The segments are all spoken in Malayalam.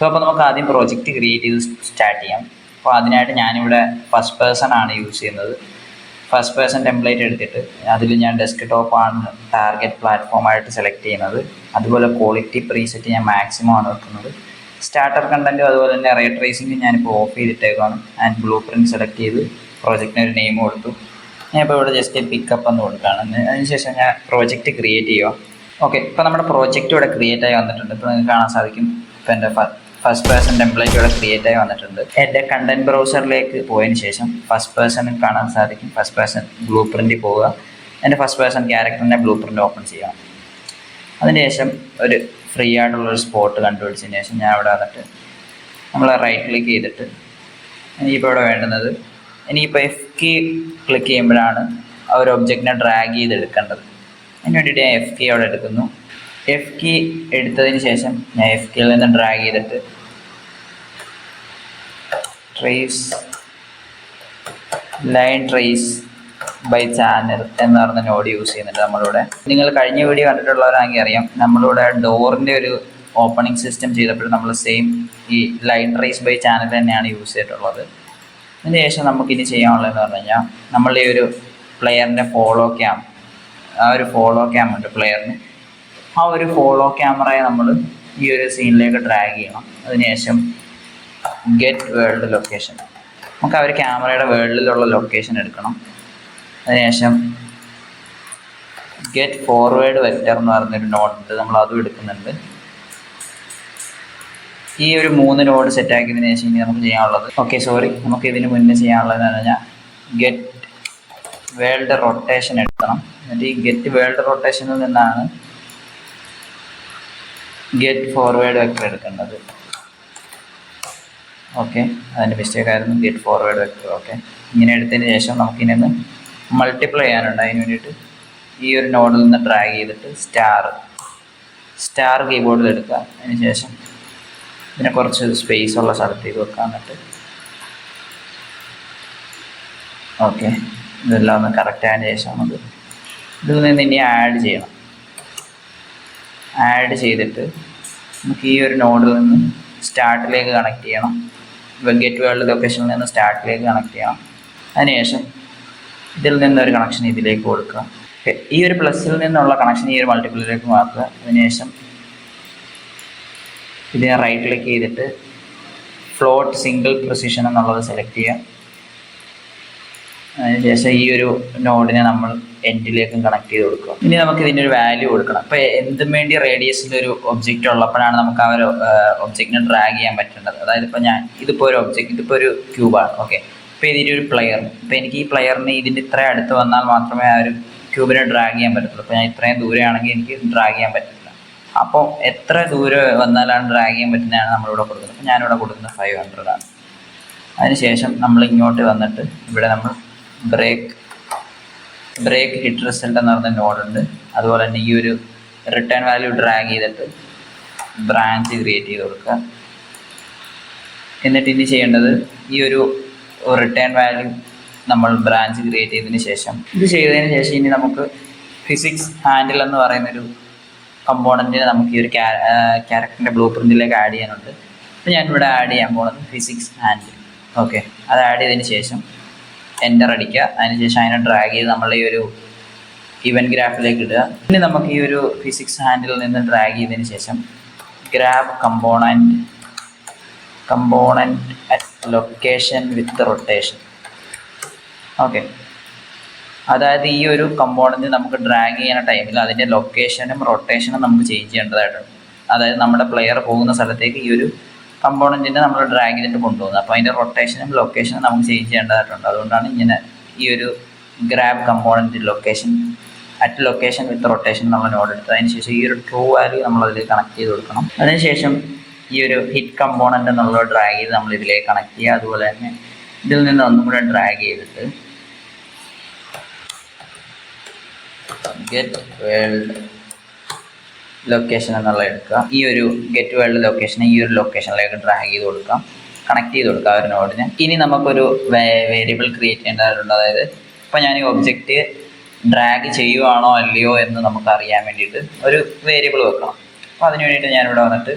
അപ്പോൾ നമുക്ക് ആദ്യം പ്രോജക്റ്റ് ക്രിയേറ്റ് ചെയ്ത് സ്റ്റാർട്ട് ചെയ്യാം. അപ്പോൾ അതിനായിട്ട് ഞാനിവിടെ ഫസ്റ്റ് പേഴ്സൺ ആണ് യൂസ് ചെയ്യുന്നത്. ഫസ്റ്റ് പേഴ്സൺ ടെംപ്ലേറ്റ് എടുത്തിട്ട് അതിൽ ഞാൻ ഡെസ്ക്ടോപ്പ് ആണ് ടാർഗറ്റ് പ്ലാറ്റ്ഫോമായിട്ട് സെലക്ട് ചെയ്യുന്നത്. അതുപോലെ ക്വാളിറ്റി പ്രീസെറ്റ് ഞാൻ മാക്സിമം ആണ് വെക്കുന്നത്. സ്റ്റാർട്ടർ കണ്ടൻറ്റും അതുപോലെ തന്നെ റേ ട്രേസിംഗും ഞാനിപ്പോൾ ഓഫ് ചെയ്തിട്ടേക്കാണ്. ആൻഡ് ബ്ലൂ പ്രിൻറ്റ് സെലക്ട് ചെയ്ത് പ്രോജക്റ്റിന് ഒരു നെയിം കൊടുത്തു. ഞാനിപ്പോൾ ഇവിടെ ജസ്റ്റ് പിക്കപ്പ് എന്ന് കൊടുക്കുകയാണ്. അതിനുശേഷം ഞാൻ പ്രോജക്റ്റ് ക്രിയേറ്റ് ചെയ്യുക. ഓക്കെ, ഇപ്പോൾ നമ്മുടെ പ്രോജക്റ്റ് ഇവിടെ ക്രിയേറ്റ് ആയി വന്നിട്ടുണ്ട്. ഇപ്പോൾ നിങ്ങൾക്ക് കാണാൻ സാധിക്കും, ഇപ്പോൾ എൻ്റെ ഫസ്റ്റ് പേഴ്സൺ ടെംപ്ലേറ്റ് ഇവിടെ ക്രിയേറ്റ് ആയി വന്നിട്ടുണ്ട്. എൻ്റെ കണ്ടന്റ് ബ്രൗസറിലേക്ക് പോയതിന് ശേഷം ഫസ്റ്റ് പേഴ്സണിൽ കാണാൻ സാധിക്കും. ഫസ്റ്റ് പേഴ്സൺ ബ്ലൂ പ്രിൻറ്റിൽ പോവുക. എൻ്റെ ഫസ്റ്റ് പേഴ്സൺ ക്യാരക്ടറിൻ്റെ ബ്ലൂ പ്രിൻറ്റ് ഓപ്പൺ ചെയ്യാം. അതിനുശേഷം ഒരു ഫ്രീ ആയിട്ടുള്ളൊരു സ്പോട്ട് കണ്ടുപിടിച്ചതിന് ശേഷം ഞാൻ ഇവിടെ വന്നിട്ട് നമ്മൾ റൈറ്റ് ക്ലിക്ക് ചെയ്തിട്ട് ഇനിയിപ്പോൾ ഇവിടെ വേണ്ടുന്നത്, ഇനിയിപ്പോൾ എഫ് കീ ക്ലിക്ക് ചെയ്യുമ്പോഴാണ് ആ ഒരു ഒബ്ജക്റ്റിനെ ഡ്രാഗ് ചെയ്തെടുക്കേണ്ടത്. അതിന് വേണ്ടിയിട്ട് ഞാൻ എഫ് കീ അവിടെ എടുക്കുന്നു. എഫ് കീ എടുത്തതിന് ശേഷം ഞാൻ എഫ് കീയിൽ നിന്ന് ഡ്രാഗ് ചെയ്തിട്ട് ലൈൻ ട്രേസ് ബൈ ചാനൽ എന്ന് പറഞ്ഞ നോഡ് യൂസ് ചെയ്യുന്നുണ്ട് നമ്മളിവിടെ. നിങ്ങൾ കഴിഞ്ഞ വീഡിയോ കണ്ടിട്ടുള്ളവരാണെങ്കിൽ അറിയാം, നമ്മളിവിടെ ഡോറിൻ്റെ ഒരു ഓപ്പണിംഗ് സിസ്റ്റം ചെയ്തപ്പോൾ നമ്മൾ സെയിം ഈ ലൈൻ ട്രേസ് ബൈ ചാനൽ തന്നെയാണ് യൂസ് ചെയ്തിട്ടുള്ളത്. അതിന് ശേഷം നമുക്കിനി ചെയ്യാനുള്ളതെന്ന് പറഞ്ഞു കഴിഞ്ഞാൽ, നമ്മൾ ഈ ഒരു പ്ലെയറിൻ്റെ ഫോളോ ക്യാം, ആ ഒരു ഫോളോ ക്യാം ഉണ്ട് പ്ലെയറിന്, ആ ഒരു ഫോളോ ക്യാമറയെ നമ്മൾ ഈ ഒരു സീനിലേക്ക് ഡ്രാഗ് ചെയ്യണം. അതിനുശേഷം ഗെറ്റ് വേൾഡ് ലൊക്കേഷൻ, നമുക്ക് ആ ഒരു ക്യാമറയുടെ വേൾഡിലുള്ള ലൊക്കേഷൻ എടുക്കണം. അതിനുശേഷം ഗെറ്റ് ഫോർവേഡ് വെക്റ്റർ എന്ന് പറഞ്ഞൊരു നോഡ് ഉണ്ട്, നമ്മൾ അതും എടുക്കുന്നുണ്ട്. ഈ ഒരു 3 നോഡ് സെറ്റ് ആക്കിയതിന് ശേഷം ഇനി നമുക്ക് ചെയ്യാനുള്ളത്, നമുക്ക് ഇതിന് മുന്നേ ചെയ്യാനുള്ളതെന്ന് പറഞ്ഞാൽ ഗെറ്റ് വേൾഡ് റൊട്ടേഷൻ എടുക്കണം. എന്നിട്ട് ഈ ഗെറ്റ് വേൾഡ് റൊട്ടേഷനിൽ നിന്നാണ് ഗെറ്റ് ഫോർവേഡ് വെക്റ്റർ എടുക്കേണ്ടത്. ഓക്കെ, അതിൻ്റെ മിസ്റ്റേക്ക് ആയിരുന്നു, ഗെറ്റ് ഫോർവേഡ് വെക്റ്റർ. ഓക്കെ, ഇങ്ങനെ എടുത്തതിന് ശേഷം നമുക്കിനി മൾട്ടിപ്ലൈ ചെയ്യാനുണ്ട്. അതിന് വേണ്ടിയിട്ട് ഈ ഒരു നോഡിൽ നിന്ന് ഡ്രാഗ് ചെയ്തിട്ട് സ്റ്റാർ കീബോർഡിൽ എടുക്കുക. അതിന് ശേഷം ഇതിനെ കുറച്ച് സ്പേസ് ഉള്ള സ്ഥലത്തേക്ക് വെക്കുക. എന്നിട്ട് ഓക്കെ, ഇതെല്ലാം ഒന്ന് കറക്റ്റ് ആയതിന് ശേഷം നമുക്ക് ഇതിൽ നിന്ന് ഇനി ആഡ് ചെയ്യണം. ആഡ് ചെയ്തിട്ട് നമുക്ക് ഈ ഒരു നോഡിൽ നിന്ന് സ്റ്റാർട്ടിലേക്ക് കണക്ട് ചെയ്യണം. ഗെറ്റ് വേൾഡ് ലൊക്കേഷനിൽ നിന്ന് സ്റ്റാർട്ടിലേക്ക് കണക്ട് ചെയ്യണം. അതിനുശേഷം ഇതിൽ നിന്നൊരു കണക്ഷൻ ഇതിലേക്ക് കൊടുക്കുക. ഈ ഒരു പ്ലസ്സിൽ നിന്നുള്ള കണക്ഷൻ ഈ ഒരു മൾട്ടിപ്പിളിലേക്ക് മാറ്റുക. അതിനുശേഷം ഇതിനെ റൈറ്റ് ക്ലിക്ക് ചെയ്തിട്ട് ഫ്ലോട്ട് സിംഗിൾ പ്രിസിഷൻ എന്നുള്ളത് സെലക്ട് ചെയ്യുക. അതിനുശേഷം ഈ ഒരു നോഡിനെ നമ്മൾ എൻഡിലേക്കും കണക്ട് ചെയ്ത് കൊടുക്കുക. ഇനി നമുക്ക് ഇതിൻ്റെ ഒരു വാല്യൂ കൊടുക്കണം. അപ്പോൾ എന്തും വേണ്ടി റേഡിയസിൻ്റെ ഒരു ഒബ്ജക്റ്റ് ഉള്ളപ്പോഴാണ് നമുക്ക് ആ ഒരു ഒബ്ജക്റ്റിനെ ഡ്രാഗ് ചെയ്യാൻ പറ്റേണ്ടത്. അതായത് ഇപ്പോൾ ഇതിപ്പോൾ ഒരു ഒബ്ജക്റ്റ്, ഇതിപ്പോൾ ഒരു ക്യൂബാണ്. ഓക്കെ, ഇപ്പോൾ ഇതിൻ്റെ ഒരു പ്ലെയർ, ഇപ്പോൾ എനിക്ക് ഈ പ്ലെയറിന് ഇതിൻ്റെ ഇത്ര അടുത്ത് വന്നാൽ മാത്രമേ ആ ഒരു ക്യൂബിനെ ഡ്രാഗ് ചെയ്യാൻ പറ്റത്തുള്ളൂ. അപ്പോൾ ഞാൻ ഇത്രയും ദൂരെയാണെങ്കിൽ എനിക്ക് ഡ്രാഗ് ചെയ്യാൻ പറ്റില്ല. അപ്പോൾ എത്ര ദൂരം വന്നാലാണ് ഡ്രാഗ് ചെയ്യാൻ പറ്റുന്നതാണ് നമ്മളിവിടെ കൊടുക്കുന്നത്. അപ്പോൾ ഞാനിവിടെ കൊടുക്കുന്നത് 500 ആണ്. അതിനുശേഷം നമ്മൾ ഇങ്ങോട്ട് വന്നിട്ട് ഇവിടെ നമ്മൾ ബ്രേക്ക് ഹിറ്റ് റിസൾട്ട് എന്ന് പറഞ്ഞ നോഡുണ്ട്. അതുപോലെ തന്നെ ഈ ഒരു റിട്ടേൺ വാല്യൂ ഡ്രാഗ് ചെയ്തിട്ട് ബ്രാഞ്ച് ക്രിയേറ്റ് ചെയ്ത് കൊടുക്കുക. എന്നിട്ട് ഇനി ചെയ്യേണ്ടത് ഈ ഒരു റിട്ടേൺ വാല്യൂ നമ്മൾ ബ്രാഞ്ച് ക്രിയേറ്റ് ചെയ്തതിന് ശേഷം ഇത് ചെയ്തതിന് ശേഷം ഇനി നമുക്ക് ഫിസിക്സ് ഹാൻഡിൽ എന്ന് പറയുന്നൊരു കമ്പോണൻറ്റിനെ നമുക്ക് ഈ ഒരു ക്യാരക്ടറിൻ്റെ ബ്ലൂ പ്രിൻറ്റിലേക്ക് ആഡ് ചെയ്യാനുണ്ട്. അപ്പോൾ ഞാനിവിടെ ആഡ് ചെയ്യാൻ പോകുന്നത് ഫിസിക്സ് ഹാൻഡിൽ. ഓക്കെ, അത് ആഡ് ചെയ്തതിന് ശേഷം എൻ്റർ അടിക്കുക. അതിനുശേഷം അതിനെ ഡ്രാഗ് ചെയ്ത് നമ്മൾ ഈ ഒരു ഇവൻറ്റ് ഗ്രാഫിലേക്ക് ഇടുക. ഇനി നമുക്ക് ഈ ഒരു ഫിസിക്സ് ഹാൻഡിൽ നിന്ന് ഡ്രാഗ് ചെയ്തതിന് ശേഷം grab component at location with rotation. Okay, അതായത് ഈ ഒരു കമ്പോണൻറ്റ് നമുക്ക് ഡ്രാഗ് ചെയ്യുന്ന ടൈമിൽ അതിൻ്റെ ലൊക്കേഷനും റൊട്ടേഷനും നമുക്ക് ചേഞ്ച് ചെയ്യേണ്ടതായിട്ടുണ്ട്. അതായത് നമ്മുടെ പ്ലെയർ പോകുന്ന സ്ഥലത്തേക്ക് ഈ ഒരു കമ്പോണൻറ്റിനെ നമ്മൾ ഡ്രാഗ് ചെയ്തിട്ട് കൊണ്ടുപോകുന്നത്. അപ്പോൾ അതിൻ്റെ റൊട്ടേഷനും ലൊക്കേഷനും നമുക്ക് ചേഞ്ച് ചെയ്യേണ്ടതായിട്ടുണ്ട്. അതുകൊണ്ടാണ് ഇങ്ങനെ ഈ ഒരു grab component at location with rotation എന്നുള്ള നോഡ് എടുത്ത് അതിന് ശേഷം ഈ ഒരു ട്രൂ വാല്യൂ നമ്മളതിൽ കണക്ട് ചെയ്ത് കൊടുക്കണം. അതിനുശേഷം ഈ ഒരു ഹിറ്റ് കമ്പോണൻ്റ് എന്നുള്ളത് ഡ്രാഗ് ചെയ്ത് നമ്മൾ ഇതിലേക്ക് കണക്ട് ചെയ്യുക. അതുപോലെ തന്നെ ഇതിൽ നിന്ന് ഒന്നും കൂടെ ഡ്രാഗ് ചെയ്തിട്ട് ഗെറ്റ് വേൾഡ് ലൊക്കേഷൻ എന്നുള്ള എടുക്കുക. ഈ ഒരു ഗെറ്റ് വേൾഡ് ലൊക്കേഷനെ ഈ ഒരു ലൊക്കേഷനിലേക്ക് ഡ്രാഗ് ചെയ്ത് കൊടുക്കാം, കണക്ട് ചെയ്ത് കൊടുക്കുക ആ ഒരു നോഡിന്. ഇനി നമുക്കൊരു വേരിയബിൾ ക്രിയേറ്റ് ചെയ്യേണ്ടതായിട്ടുണ്ട്. അതായത് ഇപ്പോൾ ഞാൻ ഈ ഒബ്ജക്റ്റ് ഡ്രാഗ് ചെയ്യുവാണോ അല്ലയോ എന്ന് നമുക്ക് അറിയാൻ വേണ്ടിയിട്ട് ഒരു വേരിയബിൾ വെക്കണം. അപ്പോൾ അതിന് വേണ്ടിയിട്ട് ഞാനിവിടെ വന്നിട്ട്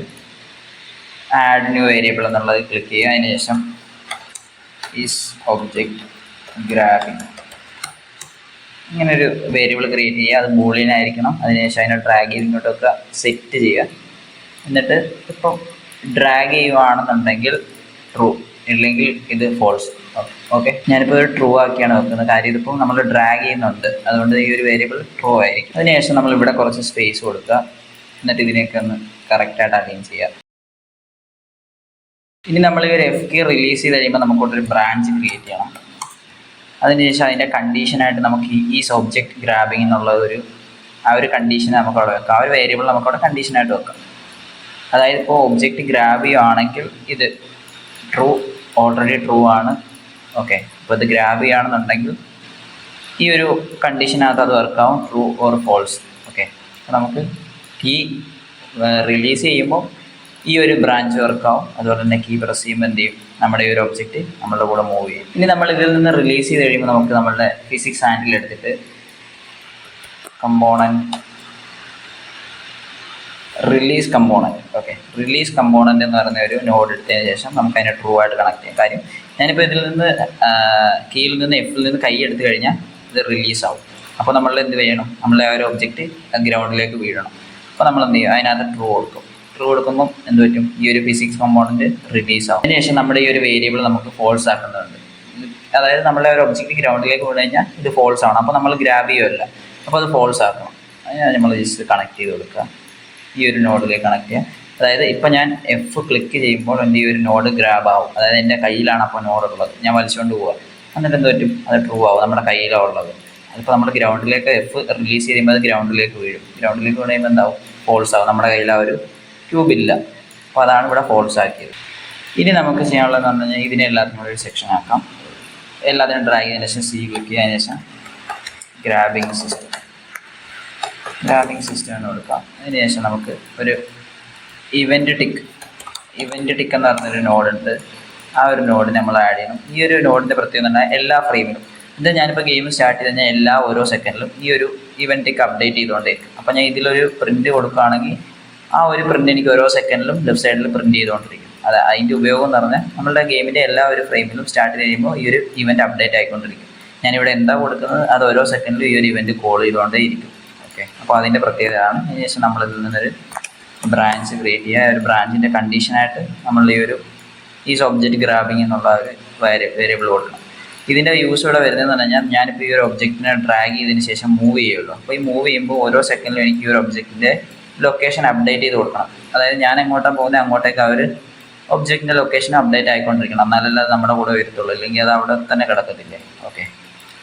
ആഡ് ന്യൂ വേരിയബിൾ എന്നുള്ളത് ക്ലിക്ക് ചെയ്യുക. അതിന് ശേഷം ഈസ് ഒബ്ജക്റ്റ് ഗ്രാബിംഗ് ഇങ്ങനൊരു വേരിയബിൾ ക്രിയേറ്റ് ചെയ്യുക. അത് ബൂളിയൻ ആയിരിക്കണം. അതിനുശേഷം അതിനെ ഡ്രാഗ് ചെയ്ത് ഇങ്ങോട്ടൊക്കെ സെറ്റ് ചെയ്യുക. എന്നിട്ട് ഇപ്പം ഡ്രാഗ് ചെയ്യുകയാണെന്നുണ്ടെങ്കിൽ ട്രൂ, ഇല്ലെങ്കിൽ ഇത് ഫോൾസ്. ഓക്കെ, ഞാനിപ്പോൾ ഒരു ട്രൂ ആക്കിയാണ് വെക്കുന്നത്. കാര്യം ഇതിപ്പോൾ നമ്മൾ ഡ്രാഗ് ചെയ്യുന്നുണ്ട്, അതുകൊണ്ട് ഈ ഒരു വേരിയബിൾ ട്രൂ ആയിരിക്കും. അതിനുശേഷം നമ്മൾ ഇവിടെ കുറച്ച് സ്പേസ് കൊടുക്കുക. എന്നിട്ട് ഇതിനെയൊക്കെ ഒന്ന് കറക്റ്റായിട്ട് അലൈൻ ചെയ്യുക. ഇനി നമ്മൾ ഈ ഒരു എഫ് കീ റിലീസ് ചെയ്ത് കഴിയുമ്പോൾ നമുക്കൊരു ബ്രാഞ്ച് ക്രിയേറ്റ് ചെയ്യണം. അതിനുശേഷം അതിൻ്റെ കണ്ടീഷനായിട്ട് നമുക്ക് ഈസ് ഒബ്ജക്റ്റ് ഗ്രാബിംഗ് എന്നുള്ള ആ ഒരു കണ്ടീഷൻ നമുക്ക് അവിടെ വെക്കാം. ആ ഒരു വേരിയബിൾ നമുക്കവിടെ കണ്ടീഷനായിട്ട് വെക്കാം. അതായത് ഇപ്പോൾ ഒബ്ജക്റ്റ് ഗ്രാബ് ചെയ്യുകയാണെങ്കിൽ ഇത് ട്രൂ, ഓൾറെഡി ട്രൂ ആണ്. ഓക്കെ, ഇപ്പോൾ ഇത് ഗ്രാബ് ചെയ്യുകയാണെന്നുണ്ടെങ്കിൽ ഈ ഒരു കണ്ടീഷനകത്ത് അത് വർക്കാവും, ട്രൂ ഓർ ഫോൾസ്. ഓക്കെ, അപ്പോൾ നമുക്ക് കീ റിലീസ് ചെയ്യുമ്പോൾ ഈ ഒരു ബ്രാഞ്ച് വർക്കാവും. അതുപോലെ തന്നെ കീ പ്രസ് ചെയ്യുമ്പോൾ എന്ത് ചെയ്യും, നമ്മുടെ ഈ ഒരു ഒബ്ജക്റ്റ് നമ്മളുടെ കൂടെ മൂവ് ചെയ്യും. ഇനി നമ്മൾ ഇതിൽ നിന്ന് റിലീസ് ചെയ്ത് കഴിയുമ്പോൾ നമുക്ക് നമ്മളുടെ ഫിസിക്സ് ഹാൻഡിൽ എടുത്തിട്ട് component release component. Okay, release component എന്ന് പറയുന്ന ഒരു നോഡ് എടുത്തതിന് ശേഷം നമുക്ക് അതിനെ ട്രൂ ആയിട്ട് കണക്ട് ചെയ്യാം. കാര്യം ഞാനിപ്പോൾ ഇതിൽ നിന്ന് കീയിൽ നിന്ന് എഫിൽ നിന്ന് കൈ എടുത്തു കഴിഞ്ഞാൽ ഇത് റിലീസ് ആവും. അപ്പോൾ നമ്മൾ എന്ത് ചെയ്യണം, നമ്മളെ ആ ഒരു ഒബ്ജക്റ്റ് ഗ്രൗണ്ടിലേക്ക് വീഴണം. അപ്പോൾ നമ്മൾ എന്ത് ചെയ്യും, അതിനകത്ത് ട്രൂ കൊടുക്കും. ട്രൂ കൊടുക്കുമ്പോൾ എന്ത് പറ്റും, ഈ ഒരു ഫിസിക്സ് കമ്പോണൻറ്റ് റിലീസ് ആവും. അതിനുശേഷം നമ്മുടെ ഈ ഒരു വേരിയബിൾ നമുക്ക് ഫോൾസ് ആക്കുന്നുണ്ട്. അതായത് നമ്മളെ ഒരു ഒബ്ജക്റ്റ് ഗ്രൗണ്ടിലേക്ക് വീണ് കഴിഞ്ഞാൽ ഇത് ഫോൾസ് ആണ്. അപ്പോൾ നമ്മൾ ഗ്രാബ് ചെയ്യുമല്ല, അപ്പോൾ അത് ഫോൾസ് ആക്കണം. അതിന് നമ്മൾ ജസ്റ്റ് കണക്ട് ചെയ്ത് കൊടുക്കുക. ഈ ഒരു നോഡിലേക്ക് കണക്ട് ചെയ്യുക. അതായത് ഇപ്പം ഞാൻ എഫ് ക്ലിക്ക് ചെയ്യുമ്പോൾ എൻ്റെ ഈ ഒരു നോഡ് ഗ്രാബ് ആവും. അതായത് എൻ്റെ കയ്യിലാണ് അപ്പോൾ നോഡ് ഉള്ളത്, ഞാൻ വലിച്ചുകൊണ്ട് പോവുക. എന്നിട്ട് എന്ത് പറ്റും, അത് ട്രൂ ആവും, നമ്മുടെ കയ്യിലാണ് ഉള്ളത്. അതിപ്പോൾ നമ്മൾ ഗ്രൗണ്ടിലേക്ക് എഫ് റിലീസ് ചെയ്യുമ്പോൾ അത് ഗ്രൗണ്ടിലേക്ക് വീഴും. ഗ്രൗണ്ടിലേക്ക് വീണ് കഴിയുമ്പോൾ എന്താവും, ഫോൾസ് ആവും. നമ്മുടെ കയ്യിൽ ആ ഒരു ക്യൂബ് ഇല്ല. അപ്പോൾ അതാണ് ഇവിടെ ഫോൾസ് ആക്കിയത്. ഇനി നമുക്ക് ചെയ്യാനുള്ളതെന്ന് പറഞ്ഞു കഴിഞ്ഞാൽ ഇതിനെ എല്ലാത്തിനും കൂടെ ഒരു സെക്ഷൻ ആക്കാം. എല്ലാത്തിനും ഡ്രാഗ് ചെയ്തതിന് ശേഷം സി ക്ലിക്ക് ചെയ്തതിന് ശേഷം ഗ്രാബിംഗ് സിസ്റ്റം എന്ന് കൊടുക്കാം. അതിന് ശേഷം നമുക്ക് ഒരു ഇവൻറ്റ് ടിക്ക് എന്ന് പറഞ്ഞൊരു നോഡുണ്ട്. ആ ഒരു നോഡ് നമ്മൾ ആഡ് ചെയ്യണം. ഈ ഒരു നോഡിൻ്റെ പ്രത്യേകത എന്ന് പറഞ്ഞാൽ എല്ലാ ഫ്രെയിമിലും, ഇത് ഞാനിപ്പോൾ ഗെയിം സ്റ്റാർട്ട് ചെയ്ത് കഴിഞ്ഞാൽ എല്ലാ ഓരോ സെക്കൻഡിലും ഈ ഒരു ഇവൻറ്റ് ടിക്ക് അപ്ഡേറ്റ് ചെയ്തുകൊണ്ടേയിരിക്കും. അപ്പോൾ ഞാൻ ഇതിലൊരു പ്രിൻറ്റ് കൊടുക്കുകയാണെങ്കിൽ ആ ഒരു പ്രിൻ്റ് എനിക്ക് ഓരോ സെക്കൻഡിലും ലെഫ്റ്റ് സൈഡിൽ പ്രിൻറ്റ് ചെയ്തുകൊണ്ടിരിക്കും. അതിൻ്റെ ഉപയോഗം എന്ന് പറഞ്ഞാൽ നമ്മളുടെ ഗെയിമിൻ്റെ എല്ലാ ഒരു ഫ്രെയിമിലും സ്റ്റാർട്ട് ചെയ്യുമ്പോൾ ഈ ഒരു ഇവൻറ്റ് അപ്ഡേറ്റ് ആയിക്കൊണ്ടിരിക്കും. ഞാനിവിടെ എന്താ കൊടുക്കുന്നത്, അത് ഓരോ സെക്കൻഡിലും ഈ ഒരു ഇവൻറ്റ് കോൾ ചെയ്തുകൊണ്ടേ ഇരിക്കും. ഓക്കെ, അപ്പോൾ അതിൻ്റെ പ്രത്യേകതയാണ്. അതിനുശേഷം നമ്മളിതിൽ നിന്നൊരു ബ്രാഞ്ച് ക്രിയേറ്റ് ചെയ്യുക. ഒരു ബ്രാഞ്ചിൻ്റെ കണ്ടീഷനായിട്ട് നമ്മൾ ഈ ഒബ്ജക്റ്റ് ഗ്രാബിംഗ് എന്നുള്ള ഒരു വേരിയബിൾ കൊടുക്കണം. ഇതിൻ്റെ യൂസ് ഇവിടെ വരുന്നതെന്ന് പറഞ്ഞാൽ ഞാനിപ്പോൾ ഈ ഒരു ഒബ്ജക്റ്റിനെ ഡ്രാഗ് ചെയ്തതിന് ശേഷം മൂവ് ചെയ്യുള്ളൂ. അപ്പോൾ ഈ മൂവ് ചെയ്യുമ്പോൾ ഓരോ സെക്കൻഡിലും എനിക്ക് ഈ ഒരു ഒബ്ജക്റ്റിൻ്റെ ലൊക്കേഷൻ അപ്ഡേറ്റ് ചെയ്ത് കൊടുക്കണം. അതായത് ഞാൻ എങ്ങോട്ടാണ് പോകുന്നത് അങ്ങോട്ടേക്ക് ആ ഒരു ഒബ്ജക്റ്റിൻ്റെ ലൊക്കേഷൻ അപ്ഡേറ്റ് ആയിക്കൊണ്ടിരിക്കണം. എന്നാലല്ല അത് നമ്മുടെ കൂടെ വരത്തുള്ളൂ, അല്ലെങ്കിൽ അത് അവിടെ തന്നെ കിടക്കത്തില്ലേ. ഓക്കെ,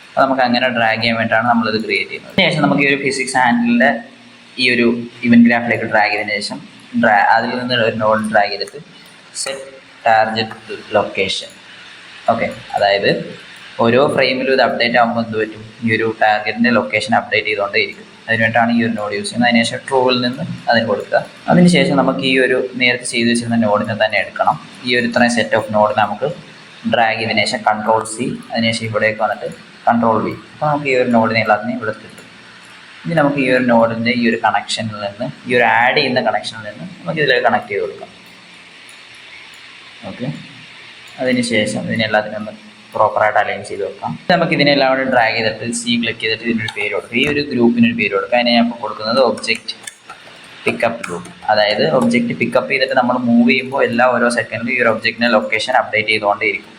അപ്പോൾ നമുക്ക് അങ്ങനെ ഡ്രാഗ് ചെയ്യാൻ വേണ്ടിയിട്ടാണ് നമ്മളിത് ക്രിയേറ്റ് ചെയ്യുന്നത്. അതിനുശേഷം നമുക്ക് ഈ ഒരു ഫിസിക്സ് ഹാൻഡിലിൻ്റെ ഈ ഒരു ഇവൻറ്റ് ഗ്രാഫിലേക്ക് ഡ്രാഗ് ചെയ്തതിന് ശേഷം അതിൽ നിന്ന് ഒരു നോഡ് ഡ്രാഗ് ചെയ്തിട്ട് സെറ്റ് ടാർഗറ്റ് ലൊക്കേഷൻ. ഓക്കെ, അതായത് ഓരോ ഫ്രെയിമിലും ഇത് അപ്ഡേറ്റ് ആകുമ്പോൾ എന്ത് പറ്റും, ഈ ഒരു ടാർഗറ്റിൻ്റെ ലൊക്കേഷൻ അപ്ഡേറ്റ് ചെയ്തുകൊണ്ടേ ഇരിക്കും. അതിനുവേണ്ടിയിട്ടാണ് ഈ ഒരു നോഡ് യൂസ് ചെയ്യുന്നത്. അതിനുശേഷം ട്രൂവിൽ നിന്ന് അതിന് കൊടുക്കുക. അതിനുശേഷം നമുക്ക് ഈ ഒരു നേരത്തെ ചെയ്ത് വെച്ചിരുന്ന നോഡിനെ തന്നെ എടുക്കണം. ഈ ഒരു ഇത്രയും സെറ്റ് ഓഫ് നോഡ് നമുക്ക് ഡ്രാഗ് ചെയ്തതിന് ശേഷം കൺട്രോൾ സി, അതിനുശേഷം ഇവിടേക്ക് വന്നിട്ട് കൺട്രോൾ വി. അപ്പോൾ നമുക്ക് ഈ ഒരു നോഡിനെ എല്ലാത്തിനെയും ഇവിടെ കിട്ടും. ഇനി നമുക്ക് ഈ ഒരു നോഡിൻ്റെ ഈ ഒരു കണക്ഷനിൽ നിന്ന്, ഈ ഒരു ആഡ് ചെയ്യുന്ന കണക്ഷനിൽ നിന്ന് നമുക്ക് ഇതിലേക്ക് കണക്ട് ചെയ്ത് കൊടുക്കാം. ഓക്കെ, അതിനുശേഷം ഇതിനെല്ലാത്തിനും ഒന്ന് പ്രോപ്പറായിട്ട് അലൈൻ ചെയ്ത് വെക്കാം. നമുക്ക് ഇതിനെല്ലാം കൂടെ ഡ്രാഗ് ചെയ്തിട്ട് സി ക്ലിക്ക് ചെയ്തിട്ട് ഇതിനൊരു പേര് കൊടുക്കുക. ഈ ഒരു ഗ്രൂപ്പിനൊരു പേര് കൊടുക്കുക. അതിനെ ഞാൻ ഇപ്പോൾ കൊടുക്കുന്നത് ഒബ്ജക്റ്റ് പിക്കപ്പ് ഗ്രൂപ്പ്. അതായത് ഒബ്ജക്റ്റ് പിക്കപ്പ് ചെയ്തിട്ട് നമ്മൾ മൂവ് ചെയ്യുമ്പോൾ എല്ലാ ഓരോ സെക്കൻഡിലും ഈ ഒരു ഒബ്ജക്റ്റിൻ്റെ ലൊക്കേഷൻ അപ്ഡേറ്റ് ചെയ്തുകൊണ്ടേയിരിക്കും.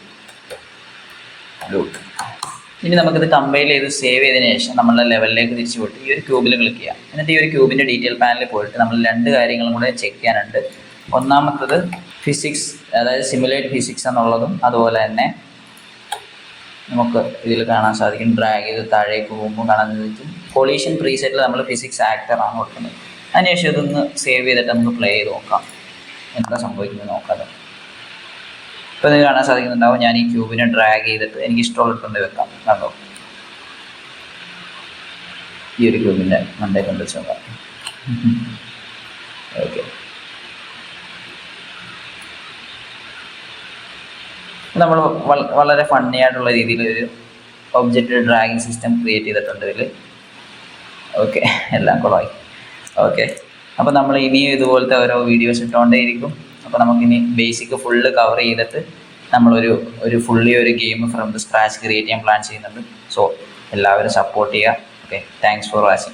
ഇനി നമുക്കിത് കമ്പൈൽ ചെയ്ത് സേവ് ചെയ്തതിന് ശേഷം നമ്മളുടെ ലെവലിലേക്ക് തിരിച്ചു പോയിട്ട് ഈ ഒരു ക്യൂബിൽ ക്ലിക്ക് ചെയ്യാം. എന്നിട്ട് ഈ ഒരു ക്യൂബിൻ്റെ ഡീറ്റെയിൽ പാനലിൽ പോയിട്ട് നമ്മൾ രണ്ട് കാര്യങ്ങളും കൂടെ ചെക്ക് ചെയ്യാനുണ്ട്. ഒന്നാമത്തത് ഫിസിക്സ്, അതായത് സിമുലേറ്റ് ഫിസിക്സ് എന്നുള്ളതും, അതുപോലെ തന്നെ നമുക്ക് ഇതിൽ കാണാൻ സാധിക്കും ഡ്രാഗ് ചെയ്ത് താഴേക്ക് പോകുമ്പോൾ കാണാൻ സാധിക്കും കൊളീഷൻ പ്രീസെറ്റിൽ നമ്മൾ ഫിസിക്സ് ആക്ടറാണ് കൊടുക്കുന്നത്. അതിനുശേഷം ഇതൊന്ന് സേവ് ചെയ്തിട്ട് നമുക്ക് പ്ലേ ചെയ്ത് നോക്കാം, എന്താ സംഭവിക്കുന്നത് നോക്കാം. ഇപ്പോൾ ഇത് കാണാൻ സാധിക്കുന്നുണ്ടാവും. ഞാൻ ഈ ക്യൂബിനെ ഡ്രാഗ് ചെയ്തിട്ട് എനിക്ക് ഇഷ്ടമുള്ള കൊണ്ട് വെക്കാം. കണ്ടോ, ഈ ഒരു ക്യൂബിൻ്റെ മണ്ടേ കൊണ്ട് വെച്ച് നോക്കാം. ഓക്കെ, നമ്മൾ വളരെ ഫണ്ണി ആയിട്ടുള്ള രീതിയിൽ ഒരു ഒബ്ജക്റ്റ് ഡ്രാഗിങ് സിസ്റ്റം ക്രിയേറ്റ് ചെയ്തിട്ടുണ്ട് ഇതിൽ. ഓക്കെ, എല്ലാം കുളമായി. ഓക്കെ, അപ്പോൾ നമ്മൾ ഇനിയും ഇതുപോലത്തെ ഓരോ വീഡിയോസ് ഇട്ടുകൊണ്ടേയിരിക്കും. അപ്പോൾ നമുക്കിനി ബേസിക് ഫുള്ള് കവർ ചെയ്തിട്ട് നമ്മളൊരു ഫുള്ളി ഒരു game from the scratch create ചെയ്യാൻ പ്ലാൻ ചെയ്യുന്നുണ്ട്. സോ എല്ലാവരും സപ്പോർട്ട് ചെയ്യുക. Okay, thanks for watching.